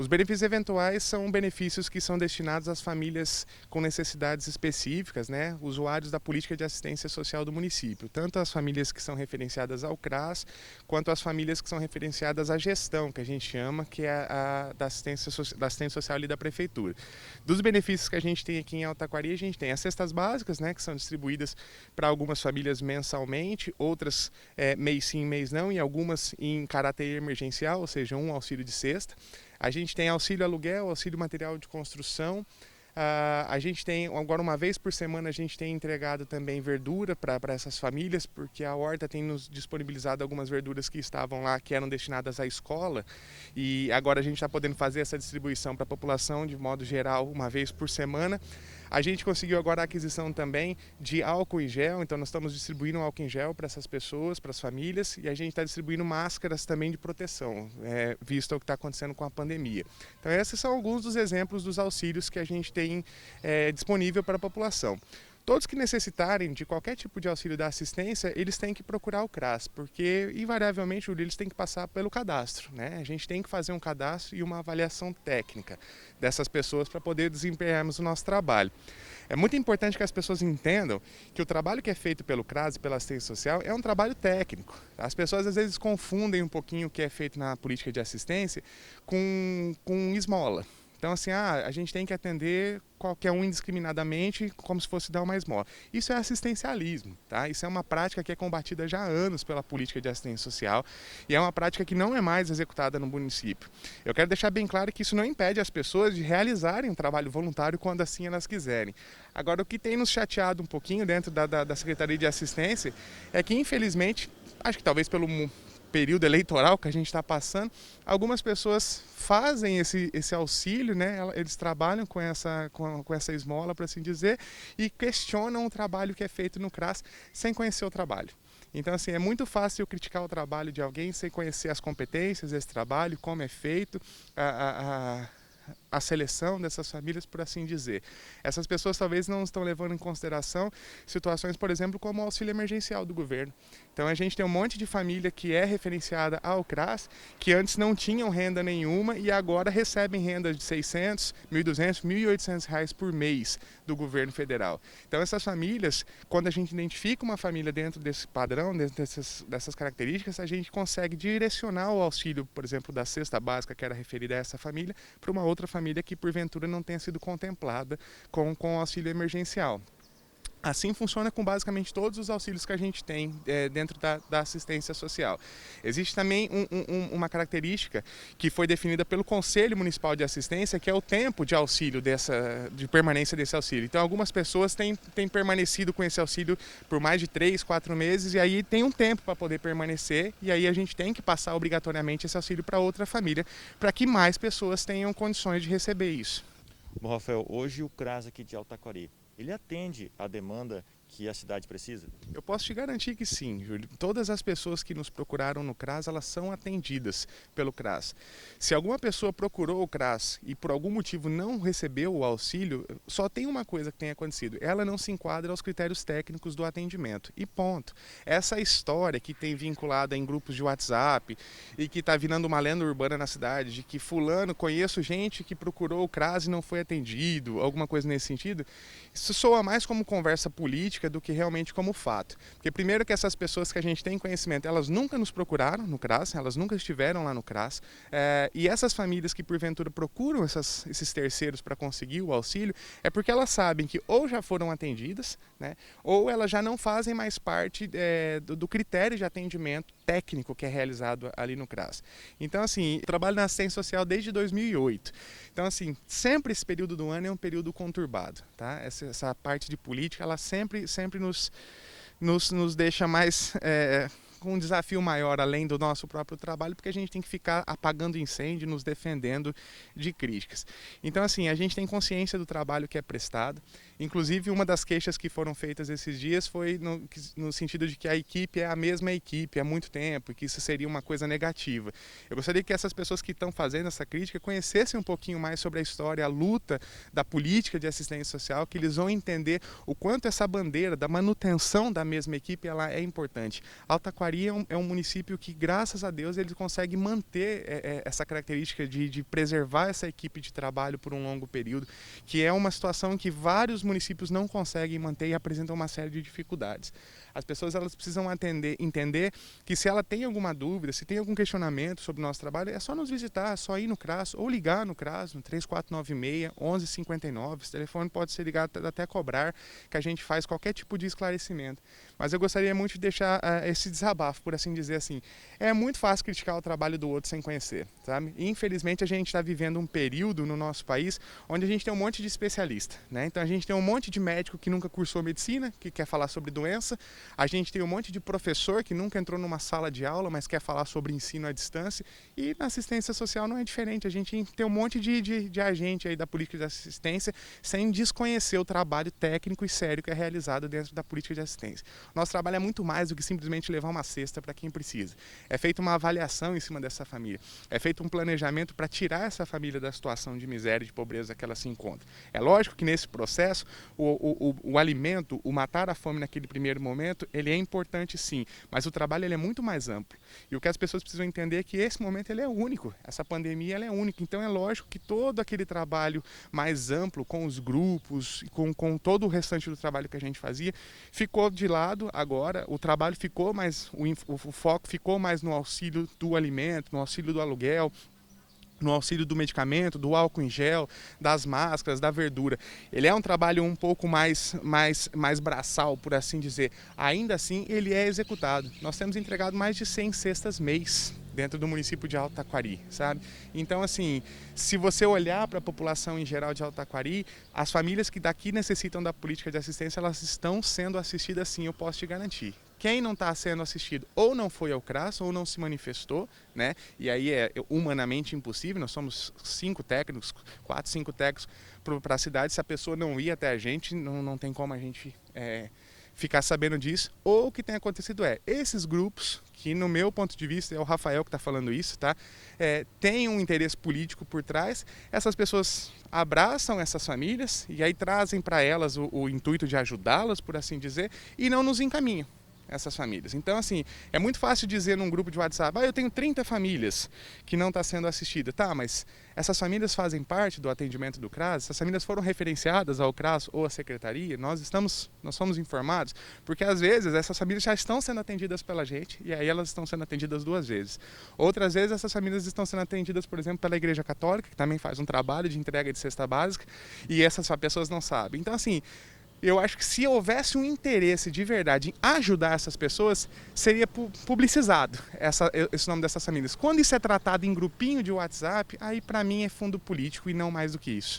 Os benefícios eventuais são benefícios que são destinados às famílias com necessidades específicas, né, usuários da política de assistência social do município, tanto as famílias que são referenciadas ao CRAS, quanto as famílias que são referenciadas à gestão, que a gente chama, que é a da assistência social ali da prefeitura. Dos benefícios que a gente tem aqui em Altaquari, a gente tem as cestas básicas, né, que são distribuídas para algumas famílias mensalmente, outras mês sim, mês não, e algumas em caráter emergencial, ou seja, um auxílio de cesta. A gente tem auxílio aluguel, auxílio material de construção. A gente tem, agora uma vez por semana, a gente tem entregado também verdura para essas famílias, porque a Horta tem nos disponibilizado algumas verduras que estavam lá, que eram destinadas à escola, e agora a gente está podendo fazer essa distribuição para a população de modo geral, uma vez por semana. A gente conseguiu agora a aquisição também de álcool em gel, então nós estamos distribuindo álcool em gel para essas pessoas, para as famílias, e a gente está distribuindo máscaras também de proteção, visto o que está acontecendo com a pandemia. Então esses são alguns dos exemplos dos auxílios que a gente tem disponível para a população. Todos que necessitarem de qualquer tipo de auxílio da assistência, eles têm que procurar o CRAS, porque invariavelmente eles têm que passar pelo cadastro, né? A gente tem que fazer um cadastro e uma avaliação técnica dessas pessoas para poder desempenharmos o nosso trabalho. É muito importante que as pessoas entendam que o trabalho que é feito pelo CRAS e pela assistência social é um trabalho técnico. As pessoas às vezes confundem um pouquinho o que é feito na política de assistência com esmola. Então, assim, a gente tem que atender qualquer um indiscriminadamente, como se fosse dar uma esmola. Isso é assistencialismo, tá? Isso é uma prática que é combatida já há anos pela política de assistência social e é uma prática que não é mais executada no município. Eu quero deixar bem claro que isso não impede as pessoas de realizarem um trabalho voluntário quando assim elas quiserem. Agora, o que tem nos chateado um pouquinho dentro da Secretaria de Assistência é que, infelizmente, acho que talvez pelo período eleitoral que a gente está passando, algumas pessoas fazem esse auxílio, né? Eles trabalham com essa esmola, por assim dizer, e questionam o trabalho que é feito no CRAS sem conhecer o trabalho. Então, assim, é muito fácil criticar o trabalho de alguém sem conhecer as competências desse trabalho, como é feito, a seleção dessas famílias, por assim dizer. Essas pessoas talvez não estão levando em consideração situações, por exemplo, como o auxílio emergencial do governo. Então a gente tem um monte de família que é referenciada ao CRAS, que antes não tinham renda nenhuma e agora recebem renda de R$600, R$1.200, R$1.800 por mês do governo federal. Então essas famílias, quando a gente identifica uma família dentro desse padrão, dentro dessas características, a gente consegue direcionar o auxílio, por exemplo, da cesta básica que era referida a essa família, para uma outra família que porventura não tenha sido contemplada com o auxílio emergencial. Assim funciona com basicamente todos os auxílios que a gente tem dentro da assistência social. Existe também uma característica que foi definida pelo Conselho Municipal de Assistência, que é o tempo de auxílio, de permanência desse auxílio. Então algumas pessoas têm permanecido com esse auxílio por mais de 3, 4 meses, e aí tem um tempo para poder permanecer, e aí a gente tem que passar obrigatoriamente esse auxílio para outra família, para que mais pessoas tenham condições de receber isso. Bom, Rafael, hoje o CRAS aqui de Altaquari, ele atende a demanda que a cidade precisa? Eu posso te garantir que sim, Júlio. Todas as pessoas que nos procuraram no CRAS, elas são atendidas pelo CRAS. Se alguma pessoa procurou o CRAS e por algum motivo não recebeu o auxílio, só tem uma coisa que tem acontecido. Ela não se enquadra aos critérios técnicos do atendimento. E ponto. Essa história que tem vinculada em grupos de WhatsApp e que está virando uma lenda urbana na cidade, de que fulano, conheço gente que procurou o CRAS e não foi atendido, alguma coisa nesse sentido, isso soa mais como conversa política do que realmente como fato. Porque primeiro que essas pessoas que a gente tem conhecimento, elas nunca nos procuraram no CRAS, elas nunca estiveram lá no CRAS, e essas famílias que porventura procuram esses terceiros para conseguir o auxílio, é porque elas sabem que ou já foram atendidas, né, ou elas já não fazem mais parte do critério de atendimento técnico que é realizado ali no CRAS. Então, assim, eu trabalho na assistência social desde 2008. Então, assim, sempre esse período do ano é um período conturbado, tá? Essa parte de política, ela sempre nos deixa mais com um desafio maior além do nosso próprio trabalho, porque a gente tem que ficar apagando incêndio, nos defendendo de críticas. Então, assim, a gente tem consciência do trabalho que é prestado. Inclusive, uma das queixas que foram feitas esses dias foi no sentido de que a equipe é a mesma equipe há muito tempo e que isso seria uma coisa negativa. Eu gostaria que essas pessoas que estão fazendo essa crítica conhecessem um pouquinho mais sobre a história, a luta da política de assistência social, que eles vão entender o quanto essa bandeira da manutenção da mesma equipe ela é importante. Altaquari Taquari é um município que, graças a Deus, ele consegue manter essa característica de preservar essa equipe de trabalho por um longo período, que é uma situação que vários municípios não conseguem manter e apresentam uma série de dificuldades. As pessoas elas precisam entender que se ela tem alguma dúvida, se tem algum questionamento sobre o nosso trabalho, é só nos visitar, é só ir no CRAS ou ligar no CRAS, no 3496-1159. Esse telefone pode ser ligado até cobrar, que a gente faz qualquer tipo de esclarecimento. Mas eu gostaria muito de deixar esse desabafo, por assim dizer assim. É muito fácil criticar o trabalho do outro sem conhecer, sabe? E, infelizmente, a gente está vivendo um período no nosso país onde a gente tem um monte de especialista, né? Então a gente tem um monte de médico que nunca cursou medicina, que quer falar sobre doença. A gente tem um monte de professor que nunca entrou numa sala de aula, mas quer falar sobre ensino à distância. E na assistência social não é diferente. A gente tem um monte de agente aí da política de assistência sem desconhecer o trabalho técnico e sério que é realizado dentro da política de assistência. Nosso trabalho é muito mais do que simplesmente levar uma cesta para quem precisa. É feita uma avaliação em cima dessa família. É feito um planejamento para tirar essa família da situação de miséria e de pobreza que ela se encontra. É lógico que nesse processo o alimento, o matar a fome naquele primeiro momento, ele é importante sim, mas o trabalho ele é muito mais amplo. E o que as pessoas precisam entender é que esse momento ele é único, essa pandemia ela é única. Então é lógico que todo aquele trabalho mais amplo, com os grupos, com todo o restante do trabalho que a gente fazia, ficou de lado agora. O trabalho ficou mais, o foco ficou mais no auxílio do alimento, no auxílio do aluguel, no auxílio do medicamento, do álcool em gel, das máscaras, da verdura. Ele é um trabalho um pouco mais braçal, por assim dizer. Ainda assim, ele é executado. Nós temos entregado mais de 100 cestas mês dentro do município de Alto Taquari, sabe? Então, assim, se você olhar para a população em geral de Alto Taquari, as famílias que daqui necessitam da política de assistência, elas estão sendo assistidas sim, eu posso te garantir. Quem não está sendo assistido ou não foi ao CRAS ou não se manifestou, né? E aí é humanamente impossível, nós somos 5 técnicos, 4, 5 técnicos para a cidade, se a pessoa não ir até a gente, não tem como a gente ficar sabendo disso. Ou o que tem acontecido esses grupos, que no meu ponto de vista, é o Rafael que está falando isso, tá? Tem um interesse político por trás, essas pessoas abraçam essas famílias e aí trazem para elas o intuito de ajudá-las, por assim dizer, e não nos encaminham essas famílias. Então, assim, é muito fácil dizer num grupo de WhatsApp, eu tenho 30 famílias que não está sendo assistida. Tá, mas essas famílias fazem parte do atendimento do CRAS? Essas famílias foram referenciadas ao CRAS ou à secretaria? Nós somos informados? Porque, às vezes, essas famílias já estão sendo atendidas pela gente e aí elas estão sendo atendidas 2 vezes. Outras vezes, essas famílias estão sendo atendidas, por exemplo, pela Igreja Católica, que também faz um trabalho de entrega de cesta básica, e essas pessoas não sabem. Então, assim, eu acho que se houvesse um interesse de verdade em ajudar essas pessoas, seria publicizado esse nome dessas famílias. Quando isso é tratado em grupinho de WhatsApp, aí para mim é fundo político e não mais do que isso.